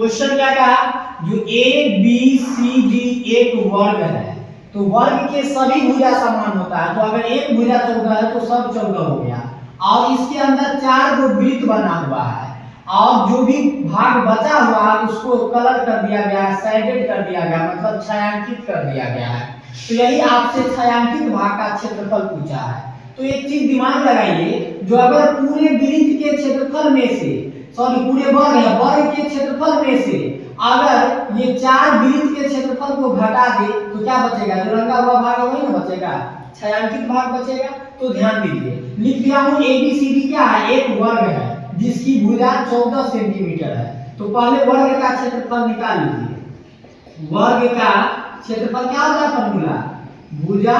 Question क्या कहा, जो ए बी सी डी एक वर्ग है तो वर्ग के सभी भुजा समान होता है, तो अगर एक भुजा 14 है तो सब 14 हो गया, और इसके अंदर 4 गो वृत्त बना हुआ है, और जो भी भाग बचा हुआ है उसको कलर कर दिया गया है, शेडेड कर दिया गया, मतलब छायांकित कर दिया गया है। तो यही आपसे छायांकित भाग का क्षेत्रफल पूछा है। तो एक चीज दिमाग लगाइए, जो अगर पूरे वृत्त के क्षेत्रफल में से, सॉरी पूरे वर्ग के क्षेत्रफल में से अगर ये 4 वृत्त के क्षेत्रफल को घटा दे तो क्या बचेगा, जो रंगा हुआ भाग है वही ना बचेगा, छायांकित भाग बचेगा। तो ध्यान दीजिए, लिख दिया हूं एबीसीडी क्या है, एक वर्ग है जिसकी भुजा 14 सेंटीमीटर है। तो पहले वर्ग का क्षेत्रफल निकाल लीजिए। वर्ग का क्षेत्रफल क्या होता है, फॉर्मूला भुजा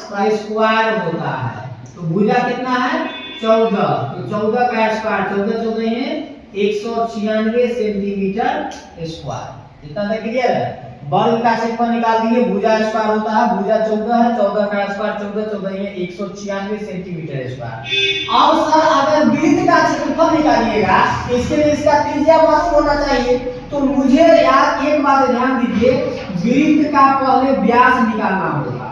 का स्क्वायर होता है। तो भुजा कितना है 14, तो 14 का स्क्वायर, 14 14 है 196 सेंटीमीटर स्क्वायर। इतना तक क्लियर है। वर्ग का क्षेत्रफल निकाल दिए, भुजा स्क्वायर होता है, भुजा 14 है, 14 का स्क्वायर 14 14 है 196 सेंटीमीटर स्क्वायर। अब सर अगर वृत्त का क्षेत्रफल निकालिएगा इसके लिए इसका त्रिज्या मालूम होना चाहिए। तो मुझे यार एक बात ध्यान दीजिए, वृत्त का पहले व्यास निकालना होगा।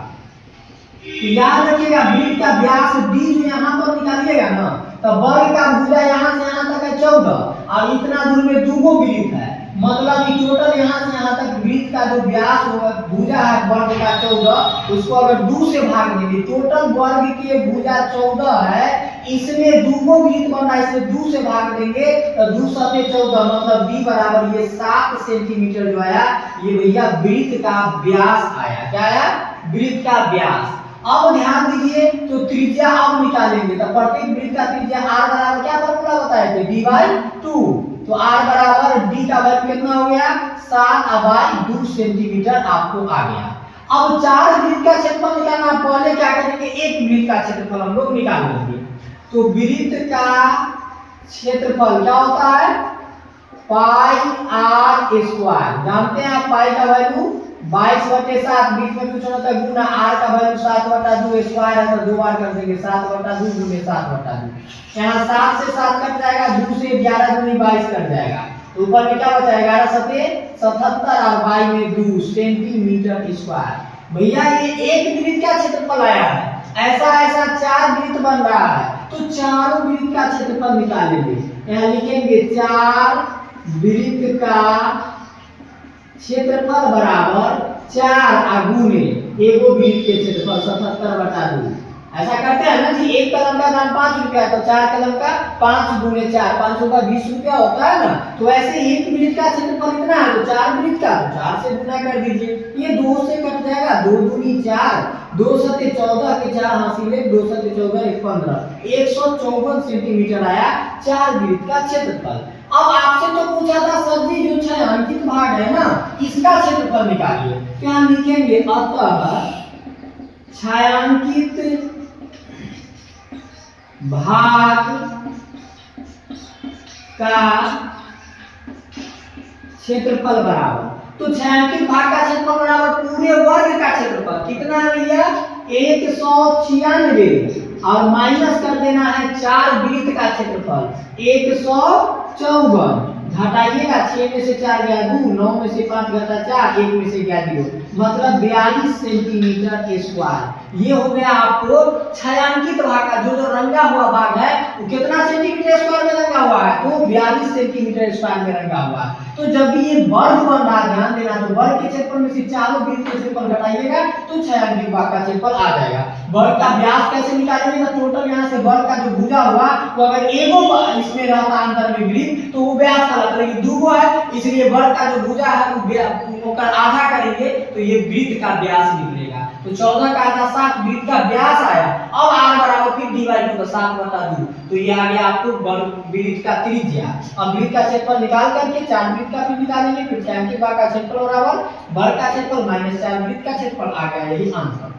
तो याद रखिएगा वृत्त का व्यास d जो यहाँ पर निकालिएगा ना, तो वर्ग का भुजा यहाँ से यहाँ तक है 14 और इतना दूर में 2 गो वृत्त है, मतलब कि टोटल यहाँ से यहाँ तक वृत्त का जो व्यास होगा भुजा है वर्ग का 14, उसको अगर 2 से भाग देंगे, टोटल वर्ग के भुजा 14 है, इसमें 2 गो वृत्त बना है, इसमें 2 से भाग देंगे तो 2 सते 14, मतलब b बराबर ये 7 सेंटीमीटर जो आया, ये भैया वृत्त का व्यास आया। क्या आया, वृत्त का व्यास। अब ध्यान दीजिए, तो त्रिज्या अब निकालेंगे, तो प्रत्येक वृत्त का त्रिज्या r बराबर क्या फॉर्मूला होता है, d/2। तो r बराबर d का वैल्यू कितना हो गया 7/2 सेंटीमीटर आपको आ गया। अब 4 वृत्त का क्षेत्रफल निकालना, पहले क्या करेंगे, एक वृत्त का क्षेत्रफल हम लोग निकाल लेंगे। तो वृत्त का क्षेत्रफल क्या होता है, पाई r स्क्वायर। जानते हैं आप पाई का वैल्यू 22/7, बीच में कुछ होता है गुना, r का वैल्यू 7/2 स्क्वायर है, तो 2 बार कर देंगे 7/2 गुने 7/2। यहाँ 7 से 7 कट जाएगा, 2 से 11 दूनी 22 कट जाएगा, तो ऊपर में क्या बचा 11 सते 77 और 22 में 2 सेंटीमीटर स्क्वायर। भैया ये एक वृत्त का क्षेत्रफल आया है, ऐसा ऐसा 4 वृत्त बन रहा है, तो चारों वृत्त का क्षेत्रफल निकालेंगे। यहाँ लिखेंगे 4 वृत्त का क्षेत्रफल बराबर 4 गुने एगो वृत्त के क्षेत्रफल 77/2। ऐसा करते हैं ना जी, एक कलम का दाम 5 रुपया, तो 4 कलम का 5 गुने 4, 5 का 20 रुपया होता है ना। तो ऐसे एक वृत्त का क्षेत्रफल इतना है, तो 4 वृत्त का 4 से गुना कर दीजिए, ये 2 से कट जाएगा, 2 दूनी 4, 2 सते 14 के 4 हासिल 2 सते 14 15, 154 सेंटीमीटर आया 4 वृत्त का क्षेत्रफल। अब आपसे तो पूछा था सर जी जो छायांकित भाग है ना इसका क्षेत्रफल निकालिए, क्या लिखेंगे, अतः छायांकित भाग का क्षेत्रफल बराबर, तो छायांकित भाग का क्षेत्रफल बराबर पूरे वर्ग का क्षेत्रफल कितना है भैया 196, और माइनस कर देना है 4 वृत्त का क्षेत्रफल 154, घटाइएगा 6 में से 4 गया 2, 9 में से 5 घटा 4, 1 में से गया 0, मतलब 42 सेंटीमीटर स्क्वायर। ये हो गया आपको छायांकित भाग का, जो रंगा हुआ भाग है वो कितना सेंटीमीटर स्क्वायर में रंगा हुआ है, तो 42 सेंटीमीटर स्क्वायर में रंगा हुआ है। तो जब भी ये वर्ग बन रहा है ध्यान देना, तो वर्ग के क्षेत्रफल में से चारों वृत्त के क्षेत्रफल घटाइएगा तो छायांकित भाग का क्षेत्रफल आ जाएगा। वर्ग का व्यास कैसे निकालेंगे, तो टोटल यहाँ से वर्ग का जो भुजा हुआ वो अगर एगो इसमें रहता अंदर में वृत्त तो वो व्यास का मतलब 2 गो है, इसलिए वर्ग का जो भुजा है वो आधा करेंगे तो ये वृत्त का व्यास निकलेगा। तो 14 का आधा 7 वृत्त का व्यास आया। अब r बराबर फिर d/2 का 7/2, तो ये आ गया आपको वृत्त का त्रिज्या। अब वृत्त का क्षेत्रफल निकाल करके 4 वृत्त का फिर निकालेंगे, फिर छायांकित भाग का क्षेत्रफल बराबर वर्ग का क्षेत्रफल माइनस 4 वृत्त का क्षेत्रफल आ गया, यही आंसर।